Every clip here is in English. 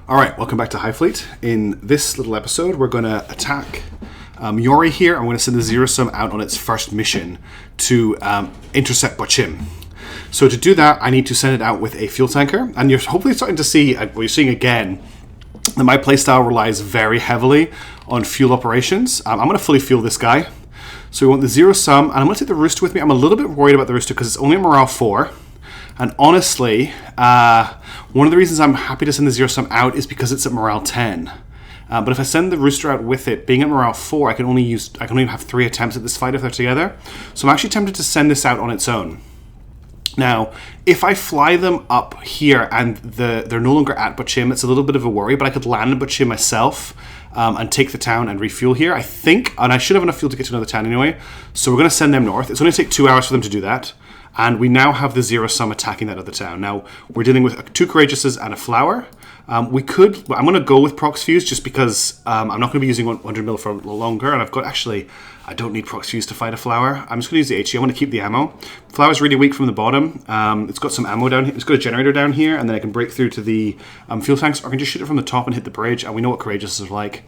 Alright, welcome back to Highfleet. In this little episode, we're going to attack Yori here. I'm going to send the Zero Sum out on its first mission to intercept Bochim. So to do that, I need to send it out with a fuel tanker. And you're hopefully starting to see, what you're seeing again, that my playstyle relies very heavily on fuel operations. I'm going to fully fuel this guy. So we want the Zero Sum, and I'm going to take the Rooster with me. I'm a little bit worried about the Rooster because it's only a morale 4. And honestly, one of the reasons I'm happy to send the Zero Sum out is because it's at morale 10. But if I send the Rooster out with it, being at morale 4, I can only have 3 attempts at this fight if they're together. So I'm actually tempted to send this out on its own. Now, if I fly them up here and they're no longer at Bochim, it's a little bit of a worry, but I could land in Bochim myself and take the town and refuel here, I think. And I should have enough fuel to get to another town anyway. So we're going to send them north. It's only going to take 2 hours for them to do that. And we now have the Zero Sum attacking that other town. Now, we're dealing with 2 Courageouses and a Flower. I'm going to go with Prox Fuse just because I'm not going to be using 100 mil for a little longer. And I don't need Prox Fuse to fight a Flower. I'm just going to use the HE. I want to keep the ammo. Flower's really weak from the bottom. It's got some ammo down here. It's got a generator down here. And then I can break through to the fuel tanks. Or I can just shoot it from the top and hit the bridge. And we know what Courageouses are like.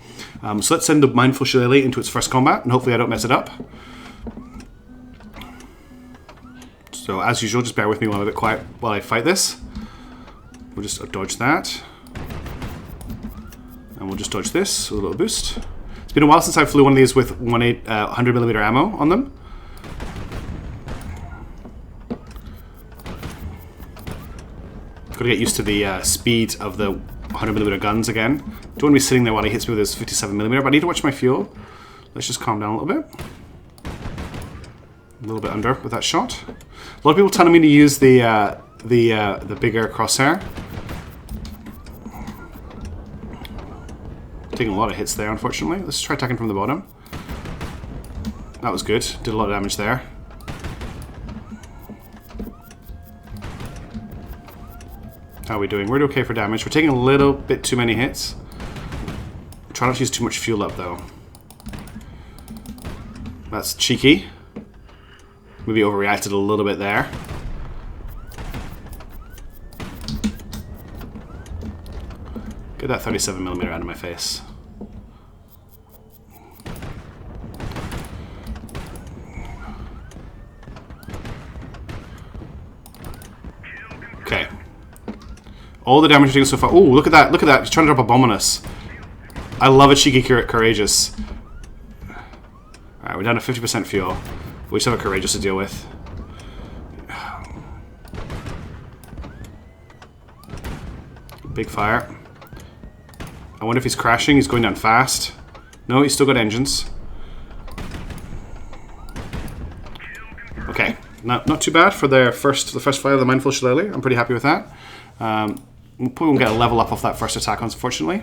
So let's send the Mindful Shirley into its first combat. And hopefully I don't mess it up. So as usual, just bear with me while I'm a bit quiet while I fight this. We'll just dodge that. And we'll just dodge this with a little boost. It's been a while since I flew one of these with 100mm ammo on them. Got to get used to the speed of the 100mm guns again. Don't want to be sitting there while he hits me with his 57mm, but I need to watch my fuel. Let's just calm down a little bit. A little bit under with that shot. A lot of people telling me to use the bigger crosshair. Taking a lot of hits there, unfortunately. Let's try attacking from the bottom. That was good. Did a lot of damage there. How are we doing? We're okay for damage. We're taking a little bit too many hits. Try not to use too much fuel up, though. That's cheeky. Maybe overreacted a little bit there. Get that 37mm out of my face. Okay. All the damage we're doing so far. Ooh, look at that. Look at that. He's trying to drop a bomb on us. I love a cheeky Courageous. Alright, we're down to 50% fuel. We just have a Courageous to deal with. Big fire. I wonder if he's crashing. He's going down fast. No, he's still got engines. Okay, not too bad for the first fight of the Mindful Shirley. I'm pretty happy with that. We probably won't get a level up off that first attack, unfortunately.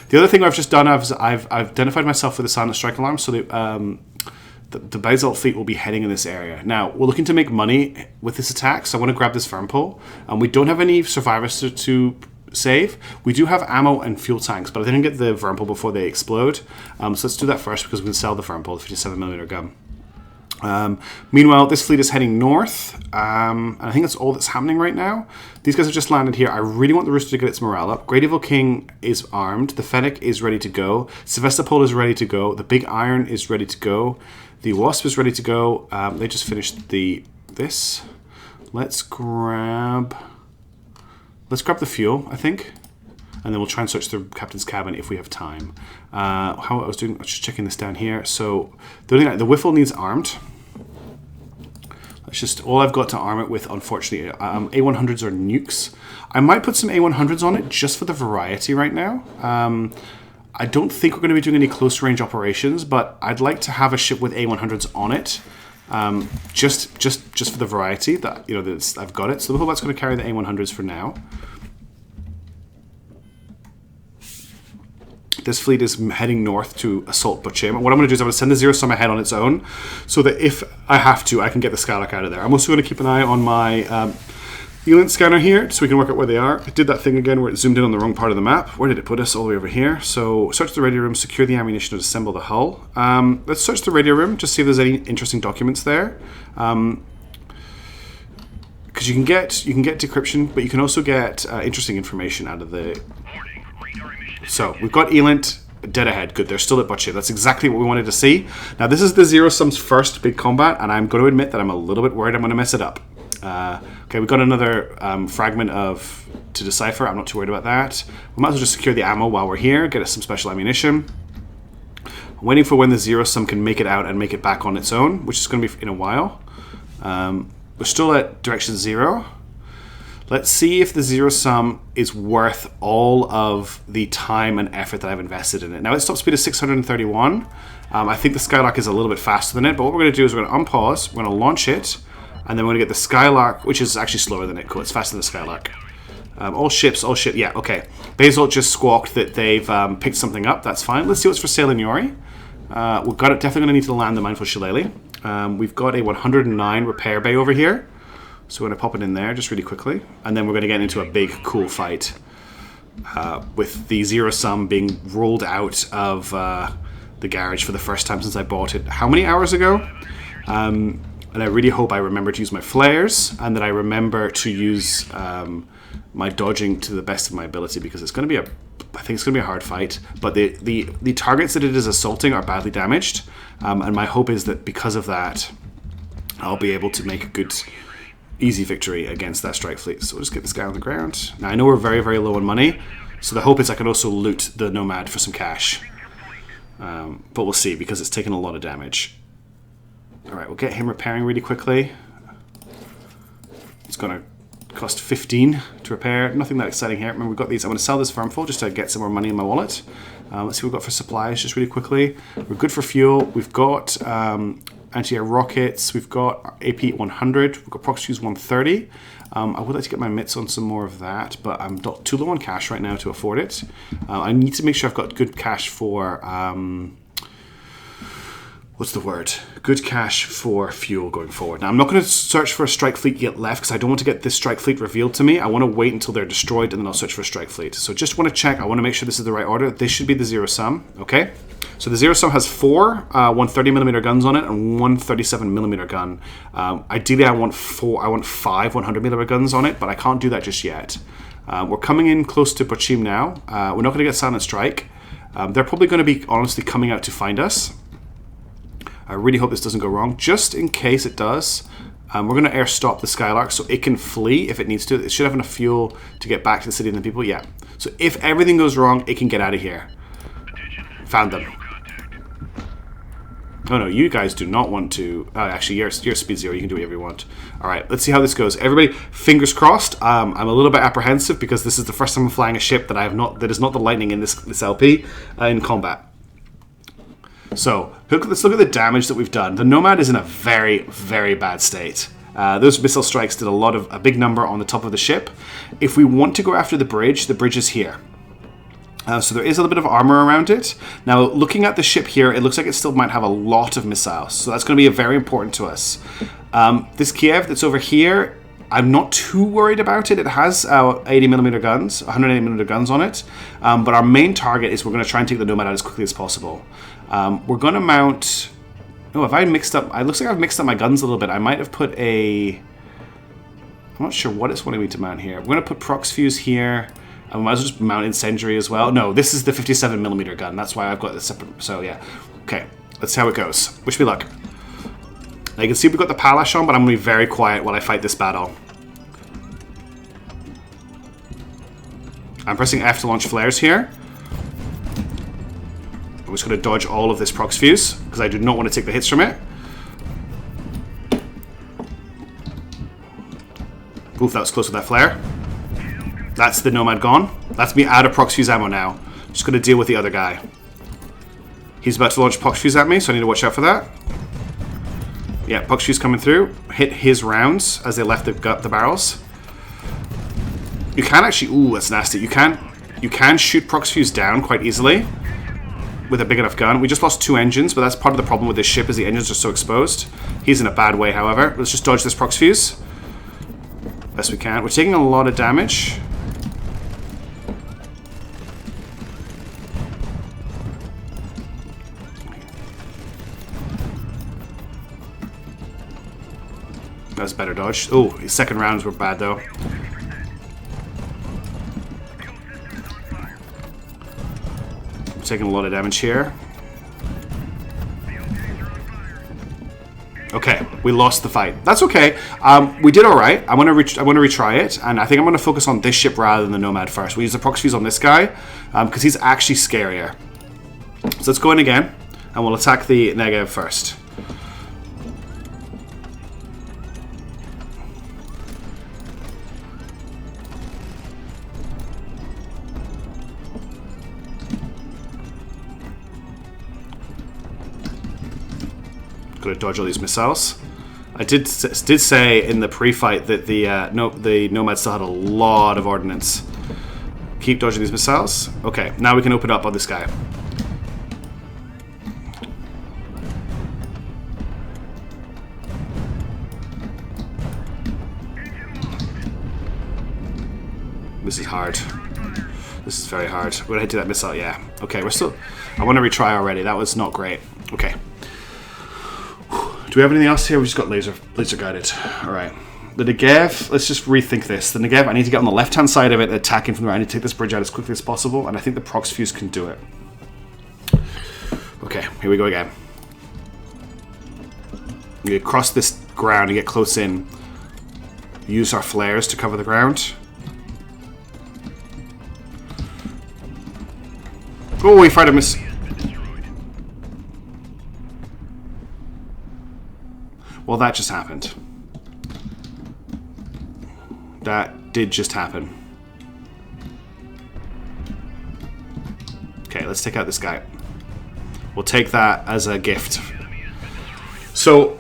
The other thing I've just done, I've identified myself with the Silent Strike Alarm, so that the Basalt fleet will be heading in this area. Now, we're looking to make money with this attack, so I want to grab this Verm Pole. We don't have any survivors to save. We do have ammo and fuel tanks, but I didn't get the Verm Pole before they explode. So let's do that first because we can sell the Verm Pole, the 57mm gun. Meanwhile, this fleet is heading north, and I think that's all that's happening right now. These guys have just landed here. I really want the Rooster to get its morale up. Great Evil King is armed. The Fennec is ready to go. Sevastopol is ready to go. The Big Iron is ready to go. The Wasp is ready to go. They just finished this. Let's grab the fuel, I think. And then we'll try and search the captain's cabin if we have time. How I was doing, I was just checking this down here. So the Whiffle needs armed. That's just all I've got to arm it with, unfortunately. A100s are nukes. I might put some A100s on it just for the variety right now. I don't think we're going to be doing any close range operations, but I'd like to have a ship with A100s on it, just for the variety that I've got it. So the Whifflebat's going to carry the A100s for now. This fleet is heading north to assault Bochim. And what I'm going to do is I'm going to send the Zero Sum ahead on its own, so that if I have to, I can get the Skylark out of there. I'm also going to keep an eye on my Elint scanner here, so we can work out where they are. It did that thing again where it zoomed in on the wrong part of the map. Where did it put us? All the way over here. So search the radio room, secure the ammunition, and assemble the hull. Let's search the radio room, just see if there's any interesting documents there. Because you can get decryption, but you can also get interesting information out of the So we've got Elent dead ahead. Good, they're still at Butchie. That's exactly what we wanted to see. Now this is the Zero Sum's first big combat, and I'm going to admit that I'm a little bit worried I'm going to mess it up. Okay, we've got another fragment to decipher. I'm not too worried about that. We might as well just secure the ammo while we're here, get us some special ammunition. I'm waiting for when the Zero Sum can make it out and make it back on its own, which is going to be in a while. We're still at direction 0. Let's see if the Zero Sum is worth all of the time and effort that I've invested in it. Now, its top speed is 631. I think the Skylark is a little bit faster than it, but what we're going to do is we're going to unpause, we're going to launch it, and then we're going to get the Skylark, which is actually slower than it. Cool, it's faster than the Skylark. All ships, yeah, okay. Basil just squawked that they've picked something up. That's fine. Let's see what's for sale in Yori. We've got it. Definitely going to need to land the Mindful Shillelagh. We've got a 109 repair bay over here. So we're going to pop it in there just really quickly. And then we're going to get into a big, cool fight. With the Zero Sum being rolled out of the garage for the first time since I bought it. How many hours ago? And I really hope I remember to use my flares. And that I remember to use my dodging to the best of my ability. Because it's going to be I think it's going to be a hard fight. But the targets that it is assaulting are badly damaged. And my hope is that because of that, I'll be able to make a good, easy victory against that strike fleet. So we'll just get this guy on the ground. Now I know we're very, very low on money. So the hope is I can also loot the Nomad for some cash. But we'll see because it's taken a lot of damage. Alright, we'll get him repairing really quickly. It's going to cost 15 to repair. Nothing that exciting here. Remember, we've got these. I'm going to sell this Firmful just to get some more money in my wallet. Let's see what we've got for supplies just really quickly. We're good for fuel. We've got anti-air rockets. We've got AP 100. We've got Prox Fuse 130. I would like to get my mitts on some more of that, but I'm too low on cash right now to afford it. I need to make sure I've got good cash for... what's the word? Good cash for fuel going forward. Now, I'm not going to search for a strike fleet yet left because I don't want to get this strike fleet revealed to me. I want to wait until they're destroyed and then I'll search for a strike fleet. So just want to check. I want to make sure this is the right order. This should be the Zero Sum. Okay. So the Zero Sum has 4 130mm guns on it and 137mm gun. Ideally, I want 5 100mm guns on it, but I can't do that just yet. We're coming in close to Bachim now. We're not going to get Silent Strike. They're probably going to be honestly coming out to find us. I really hope this doesn't go wrong. Just in case it does, we're going to air stop the Skylark so it can flee if it needs to. It should have enough fuel to get back to the city and the people. Yeah. So if everything goes wrong, it can get out of here. Found them. Oh no, you guys do not want to... actually, you're speed 0. You can do whatever you want. All right, let's see how this goes. Everybody, fingers crossed. I'm a little bit apprehensive because this is the first time I'm flying a ship that is not the Lightning in this LP in combat. So, let's look at the damage that we've done. The Nomad is in a very, very bad state. Those missile strikes did a big number on the top of the ship. If we want to go after the bridge is here. So there is a little bit of armor around it. Now, looking at the ship here, it looks like it still might have a lot of missiles. So that's going to be very important to us. This Kiev that's over here, I'm not too worried about it. It has 80mm guns, 180mm guns on it. But our main target is we're going to try and take the Nomad out as quickly as possible. We're going to mount... Oh, have I mixed up... It looks like I've mixed up my guns a little bit. I might have put a... I'm not sure what it's wanting me to mount here. We're going to put Prox Fuse here. I might as well just mount Incendiary as well. No, this is the 57mm gun. That's why I've got this separate... So, yeah. Okay, let's see how it goes. Wish me luck. Now, you can see we've got the Palash on, but I'm going to be very quiet while I fight this battle. I'm pressing F to launch flares here. I'm just going to dodge all of this Prox Fuse, because I do not want to take the hits from it. Oof, that was close with that flare. That's the Nomad gone. That's me out of Prox Fuse ammo now. Just going to deal with the other guy. He's about to launch Prox Fuse at me, so I need to watch out for that. Yeah, Prox Fuse coming through. Hit his rounds as they left the barrels. You can actually... Ooh, that's nasty. You can shoot Prox Fuse down quite easily with a big enough gun. We just lost 2 engines, but that's part of the problem with this ship is the engines are so exposed. He's in a bad way, however. Let's just dodge this Prox Fuse. Best we can. We're taking a lot of damage. That was better dodge. Oh, his second rounds were bad though. taking a lot of damage here. Okay, we lost the fight. That's okay. We did all right. I want to retry it, and I think I'm going to focus on this ship rather than the Nomad first. We use the proc fuse on this guy because he's actually scarier. So let's go in again, and we'll attack the Negev first. Got to dodge all these missiles. I did say in the pre-fight that the Nomad still had a lot of ordnance. Keep dodging these missiles. Okay, now we can open up on this guy. This is hard. This is very hard. We're gonna hit to that missile. Yeah. Okay, we're still. I want to retry already. That was not great. Okay. Do we have anything else here? We just got laser guided. All right. The Negev, let's just rethink this. The Negev, I need to get on the left-hand side of it, attacking from there. I need to take this bridge out as quickly as possible, and I think the prox fuse can do it. Okay, here we go again. We cross this ground and get close in. Use our flares to cover the ground. Oh, we fired a miss. Well, that just happened. That did just happen. Okay, let's take out this guy. We'll take that as a gift. So,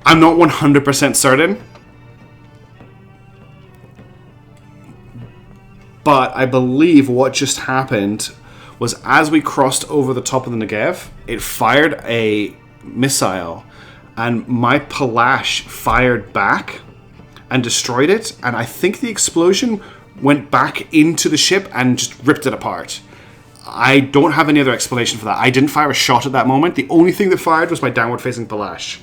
I'm not 100% certain. But I believe what just happened was as we crossed over the top of the Negev, it fired a missile. And my Palash fired back and destroyed it. And I think the explosion went back into the ship and just ripped it apart. I don't have any other explanation for that. I didn't fire a shot at that moment. The only thing that fired was my downward-facing Palash,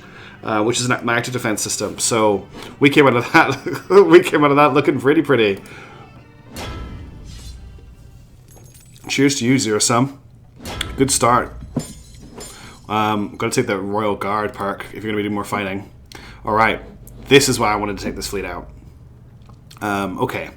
which is an active defense system. So we came out of that. We came out of that looking pretty. Cheers to you, Zero Sum. Good start. Got to take the Royal Guard perk if you're going to be doing more fighting. Alright, this is why I wanted to take this fleet out. Okay,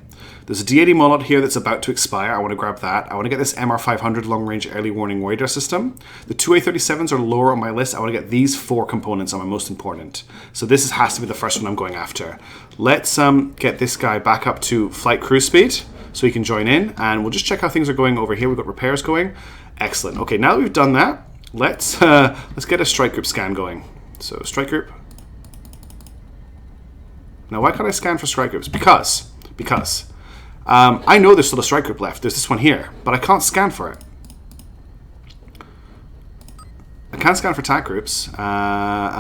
there's a D80 Molot here that's about to expire. I want to grab that. I want to get this MR500 long-range early warning radar system. The two A37s are lower on my list. I want to get these 4 components are my most important. So this has to be the first one I'm going after. Let's get this guy back up to flight cruise speed so he can join in, and we'll just check how things are going over here. We've got repairs going. Excellent. Okay, now that we've done that, let's get a strike group scan going. So strike group. Now why can't I scan for strike groups? Because I know there's still a strike group left. There's this one here, but I can't scan for it. I can scan for attack groups, and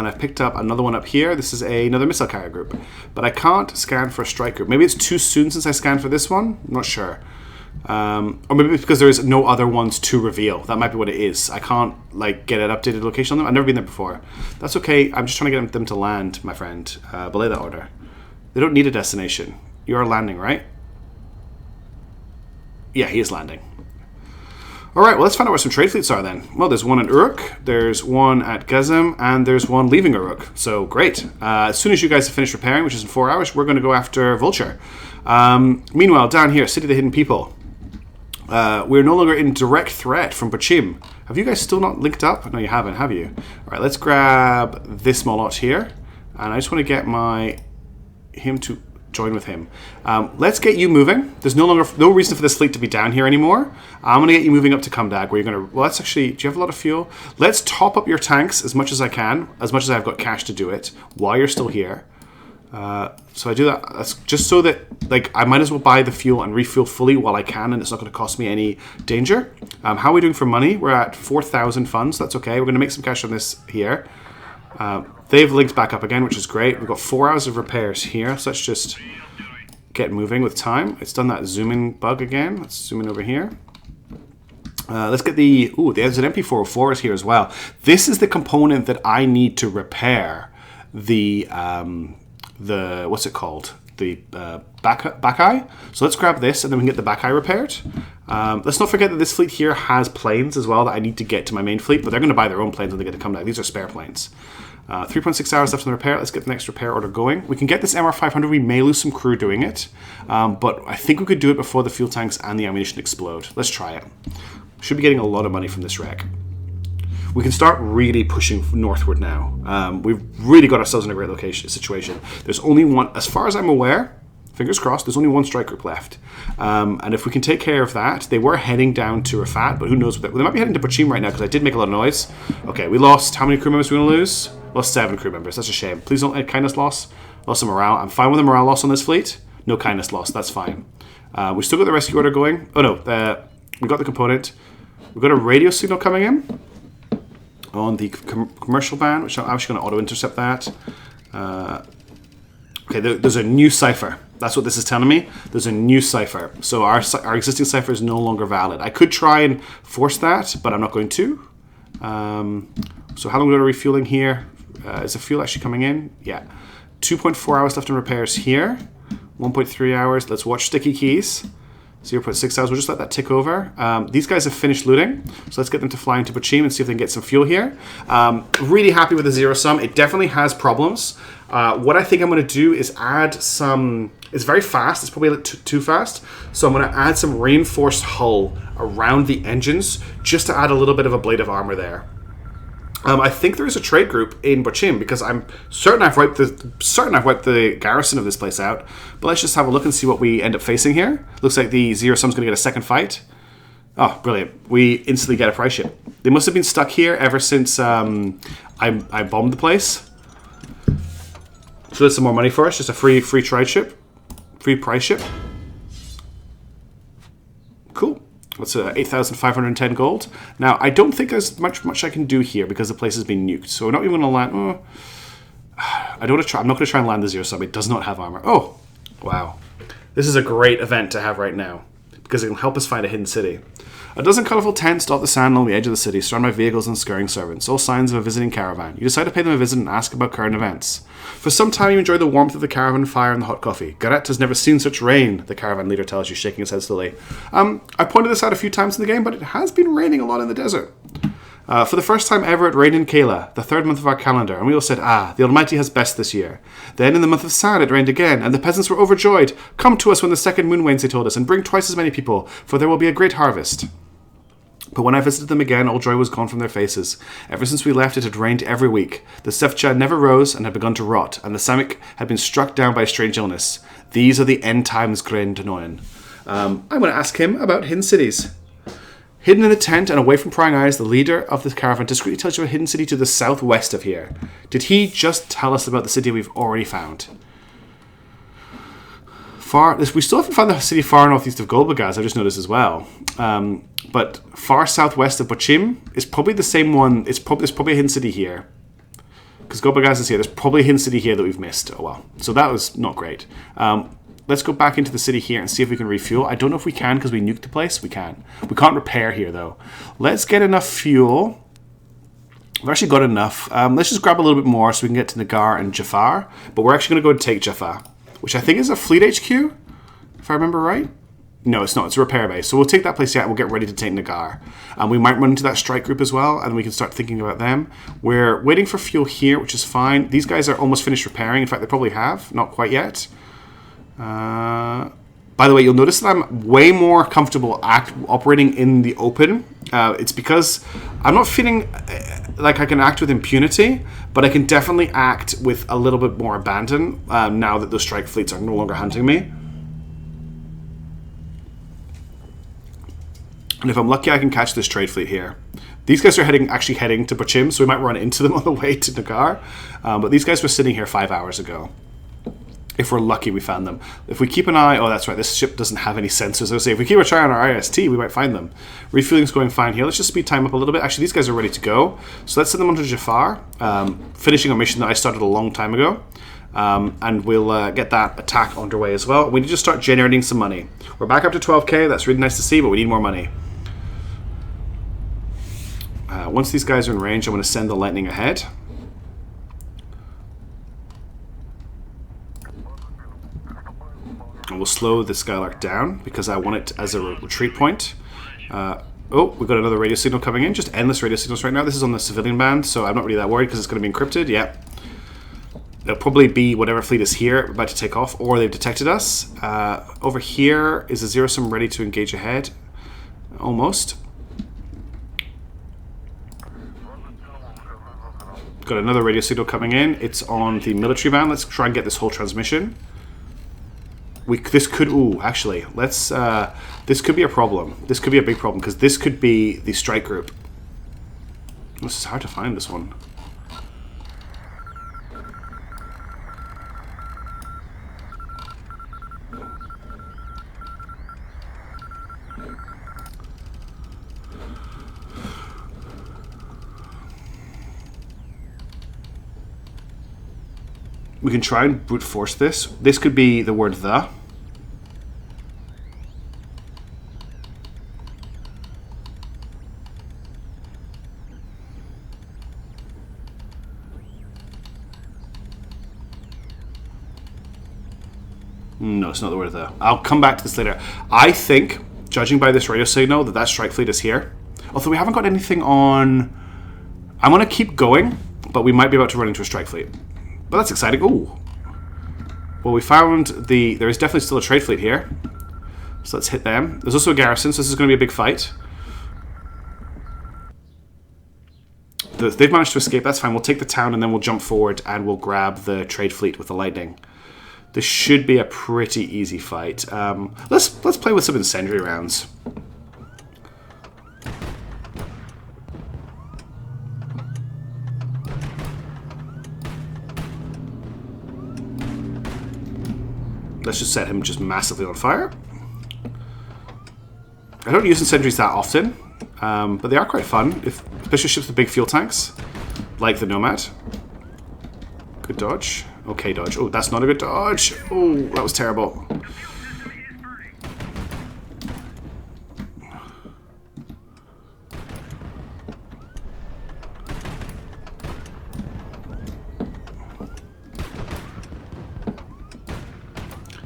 I've picked up another one up here. This is another missile carrier group, but I can't scan for a strike group. Maybe it's too soon since I scanned for this one. I'm not sure. Or maybe it's because there's no other ones to reveal. That might be what it is. I can't get an updated location on them. I've never been there before. That's okay. I'm just trying to get them to land, my friend. Belay that order. They don't need a destination. You are landing, right? Yeah, he is landing. Alright, well, let's find out where some trade fleets are then. Well, there's one in Uruk, there's one at Gazem, and there's one leaving Uruk. So, great. As soon as you guys have finished repairing, which is in 4 hours, we're going to go after Vulture. Meanwhile, down here, City of the Hidden People. We're no longer in direct threat from Bachim. Have you guys still not linked up? No, you haven't, have you? Alright, let's grab this Molot here. And I just want to get him to join with him. Let's get you moving. There's no reason for this fleet to be down here anymore. I'm going to get you moving up to Kumdag, where you're going to... Well, that's actually... Do you have a lot of fuel? Let's top up your tanks as much as I can, as much as I've got cash to do it, while you're still here. So I do that. That's just so that, I might as well buy the fuel and refuel fully while I can, and it's not going to cost me any danger. How are we doing for money? We're at 4,000 funds. That's okay. We're going to make some cash on this here. They've linked back up again, which is great. We've got 4 hours of repairs here, so let's just get moving with time. It's done that zoom in bug again. Let's zoom in over here. Let's get the... Ooh, there's an MP404 is here as well. This is the component that I need to repair the what's it called? The back eye. So let's grab this, and then we can get the back eye repaired. Let's not forget that this fleet here has planes as well that I need to get to my main fleet, but they're going to buy their own planes when they get to come down. These are spare planes. 3.6 hours left on the repair. Let's get the next repair order going. We can get this MR500. We may lose some crew doing it, but I think we could do it before the fuel tanks and the ammunition explode. Let's try it. Should be getting a lot of money from this wreck. We can start really pushing northward now. We've really got ourselves in a great situation. There's only one, as far as I'm aware, fingers crossed, there's only one strike group left. And if we can take care of that, they were heading down to Rafat, but who knows? They might be heading to Bachim right now because I did make a lot of noise. Okay, we lost, how many crew members are we going to lose? Lost 7 crew members. That's a shame. Please don't add kindness loss. Lost some morale. I'm fine with the morale loss on this fleet. No kindness loss. That's fine. We still got the rescue order going. Oh no, we got the component. We've got a radio signal coming in on the commercial van, which I'm actually going to auto-intercept that. Okay, there's a new cipher. That's what this is telling me. There's a new cipher. So our existing cipher is no longer valid. I could try and force that, but I'm not going to. So how long are we refueling here? Is the fuel actually coming in? Yeah. 2.4 hours left on repairs here. 1.3 hours. Let's watch sticky keys. 0.6 hours. We'll just let that tick over. These guys have finished looting, so let's get them to fly into Bachim and see if they can get some fuel here. Really happy with the zero sum. It definitely has problems. What I think I'm going to do is add some... It's very fast. It's probably a little too fast. So I'm going to add some reinforced hull around the engines just to add a little bit of a blade of armor there. I think there is a trade group in Bachim because I'm certain I've wiped the garrison of this place out. But let's just have a look and see what we end up facing here. Looks like the zero sum's going to get a second fight. Oh, brilliant! We instantly get a price ship. They must have been stuck here ever since I bombed the place. So there's some more money for us. Just a free trade ship, free price ship. Cool. That's 8,510 gold. Now, I don't think there's much I can do here because the place has been nuked. So we're not even going to land... Oh, I don't want to try. I'm not going to try and land the zero sum. It does not have armor. Oh, wow. This is a great event to have right now because it can help us find a hidden city. A dozen colourful tents dot the sand along the edge of the city, surrounded by vehicles and scurrying servants, all signs of a visiting caravan. You decide to pay them a visit and ask about current events. For some time you enjoy the warmth of the caravan fire and the hot coffee. Garrett has never seen such rain, the caravan leader tells you, shaking his head slowly. I pointed this out a few times in the game, but it has been raining a lot in the desert. For the first time ever it rained in Kayla, the 3rd month of our calendar, and we all said, the Almighty has best this year. Then in the month of Sad it rained again, and the peasants were overjoyed. Come to us when the second moon wanes, they told us, and bring twice as many people, for there will be a great harvest. But when I visited them again, all joy was gone from their faces. Ever since we left, it had rained every week. The Sefcha never rose and had begun to rot, and the Samik had been struck down by a strange illness. These are the end times, Grain Denoyan. I'm going to ask him about hidden cities. Hidden in the tent and away from prying eyes, the leader of the caravan discreetly tells you a hidden city to the southwest of here. Did he just tell us about the city we've already found? We still haven't found the city far northeast of Golbagaz, I've just noticed as well. But far southwest of Bachim is probably the same one. There's probably a hidden city here. Because Golbagaz is here. There's probably a hidden city here that we've missed. Oh well. So that was not great. Let's go back into the city here and see if we can refuel. I don't know if we can because we nuked the place. We can. We can't repair here though. Let's get enough fuel. We've actually got enough. Let's just grab a little bit more so we can get to Nagar and Jafar. But we're actually going to go and take Jafar, which I think is a fleet HQ, if I remember right. No, it's not. It's a repair base. So we'll take that place yet and we'll get ready to take Nagar. We might run into that strike group as well, and we can start thinking about them. We're waiting for fuel here, which is fine. These guys are almost finished repairing. In fact, they probably have. Not quite yet. By the way, you'll notice that I'm way more comfortable operating in the open. It's because I'm not feeling like I can act with impunity, but I can definitely act with a little bit more abandon now that those strike fleets are no longer hunting me. And if I'm lucky, I can catch this trade fleet here. These guys are actually heading to Bachim, so we might run into them on the way to Nagar. But these guys were sitting here 5 hours ago. If we're lucky, we found them. If we keep an eye... Oh, that's right. This ship doesn't have any sensors. I was say, if we keep a try on our IST, we might find them. Refueling's going fine here. Let's just speed time up a little bit. Actually, these guys are ready to go. So let's send them on to Jafar, finishing a mission that I started a long time ago. And we'll get that attack underway as well. We need to start generating some money. We're back up to 12k. That's really nice to see, but we need more money. Once these guys are in range, I'm going to send the lightning ahead. And we'll slow the Skylark down because I want it as a retreat point. Oh, we've got another radio signal coming in. Just endless radio signals right now. This is on the civilian band, so I'm not really that worried because it's going to be encrypted. Yeah. It'll probably be whatever fleet is here about to take off, or they've detected us. Over here is a zero-sum ready to engage ahead. Almost. Got another radio signal coming in. It's on the military band. Let's try and get this whole transmission. This could... Ooh, actually, let's... this could be a problem. This could be a big problem, because this could be the strike group. This is hard to find, this one. We can try and brute force this. This could be the word "the." No, it's not the word "the." I'll come back to this later. I think, judging by this radio signal, that strike fleet is here. Although we haven't got anything on... I'm going to keep going, but we might be about to run into a strike fleet. But that's exciting. Ooh. Well, we found there is definitely still a trade fleet here. So let's hit them. There's also a garrison, so this is going to be a big fight. They've managed to escape. That's fine. We'll take the town and then we'll jump forward and we'll grab the trade fleet with the lightning. This should be a pretty easy fight. Let's play with some incendiary rounds. Let's just set him just massively on fire. I don't use incendiaries that often, but they are quite fun, especially ships with big fuel tanks, like the Nomad. Good dodge. Okay, dodge. Oh, that's not a good dodge. Oh, that was terrible.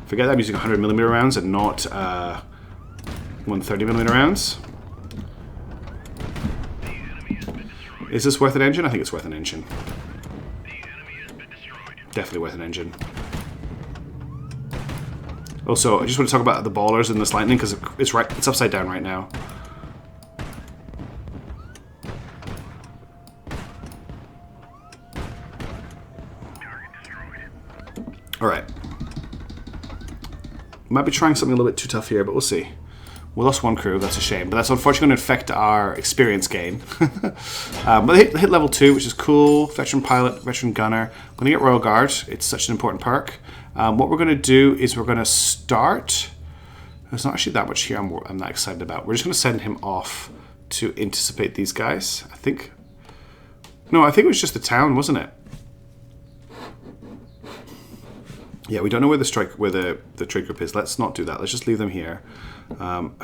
Forget that I'm using 100mm rounds and not 130mm rounds. Is this worth an engine? I think it's worth an engine. Definitely worth an engine. Also, I just want to talk about the ballers in this lightning because it's upside down right now. Alright. Might be trying something a little bit too tough here, but we'll see. We lost one crew, that's a shame. But that's unfortunately going to affect our experience gain. But they hit level 2, which is cool. Veteran pilot, veteran gunner. I'm going to get Royal Guard. It's such an important perk. What we're going to do is we're going to start... There's not actually that much here I'm not excited about. We're just going to send him off to anticipate these guys. I think... No, I think it was just the town, wasn't it? Yeah, we don't know where the trade group is. Let's not do that. Let's just leave them here.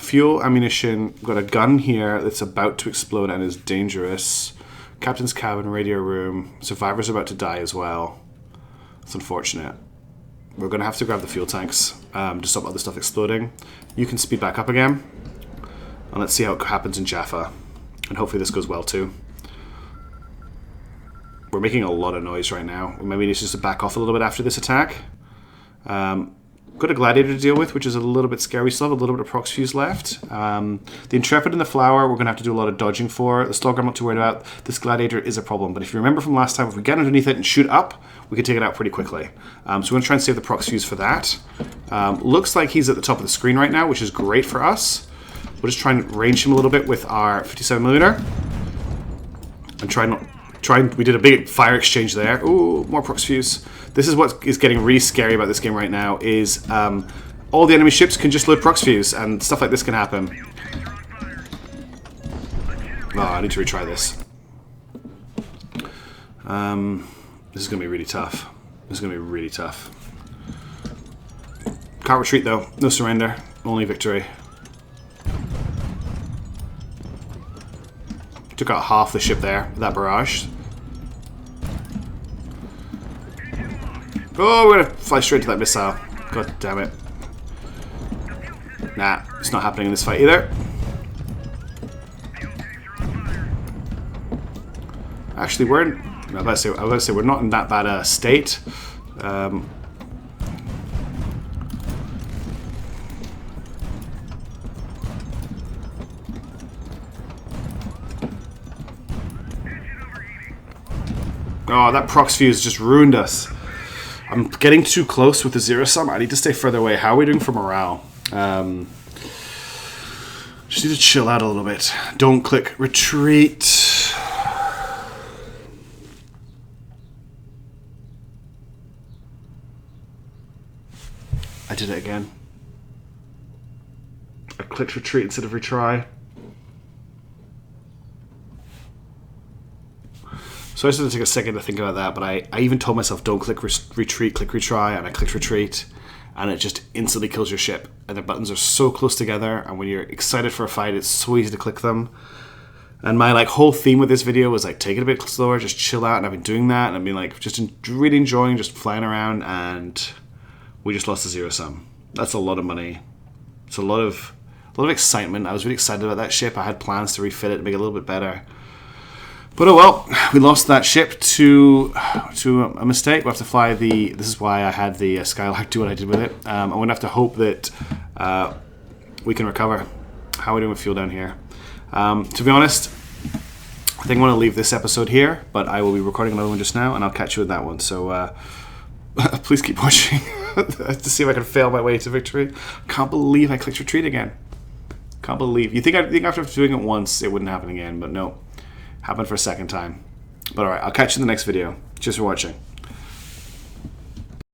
Fuel, ammunition. We've got a gun here that's about to explode and is dangerous. Captain's cabin, radio room. Survivors are about to die as well. It's unfortunate. We're going to have to grab the fuel tanks to stop other stuff exploding. You can speed back up again. And let's see how it happens in Jafar. And hopefully this goes well too. We're making a lot of noise right now. Maybe we need just to back off a little bit after this attack. Got a Gladiator to deal with, which is a little bit scary. We still have a little bit of prox fuse left. The Intrepid and the Flower, we're going to have to do a lot of dodging for. The Slugger, I'm not too worried about. This Gladiator is a problem, but if you remember from last time, if we get underneath it and shoot up, we can take it out pretty quickly. So we're going to try and save the prox fuse for that. Looks like he's at the top of the screen right now, which is great for us. We'll just try and range him a little bit with our 57mm. And we did a big fire exchange there. Ooh, more prox fuse. This is what is getting really scary about this game right now, is all the enemy ships can just load prox fuse, and stuff like this can happen. Oh, I need to retry this. This is going to be really tough. This is going to be really tough. Can't retreat though. No surrender. Only victory. Took out half the ship there with that barrage. Oh, we're going to fly straight to that missile. God damn it. Nah, it's not happening in this fight either. Actually, we're in... I was about to say we're not in that bad a state. Oh, that prox fuse just ruined us. I'm getting too close with the zero sum. I need to stay further away. How are we doing for morale? Just need to chill out a little bit. Don't click retreat. I did it again. I clicked retreat instead of retry. So I just had to take a second to think about that, but I even told myself don't click retreat, click retry, and I clicked retreat, and it just instantly kills your ship. And the buttons are so close together, and when you're excited for a fight, it's so easy to click them. And my whole theme with this video was take it a bit slower, just chill out, and I've been doing that, and I've been just really enjoying just flying around, and we just lost a zero sum. That's a lot of money. It's a lot of excitement. I was really excited about that ship. I had plans to refit it and make it a little bit better. But oh well, we lost that ship to a mistake. We'll have to fly the... This is why I had the Skylark do what I did with it. I'm going to have to hope that we can recover. How are we doing with fuel down here? To be honest, I think I want to leave this episode here, but I will be recording another one just now, and I'll catch you with that one. So please keep watching to see if I can fail my way to victory. Can't believe I clicked retreat again. Can't believe. You think after doing it once, it wouldn't happen again, but no. Happened for a second time. But alright, I'll catch you in the next video. Cheers for watching.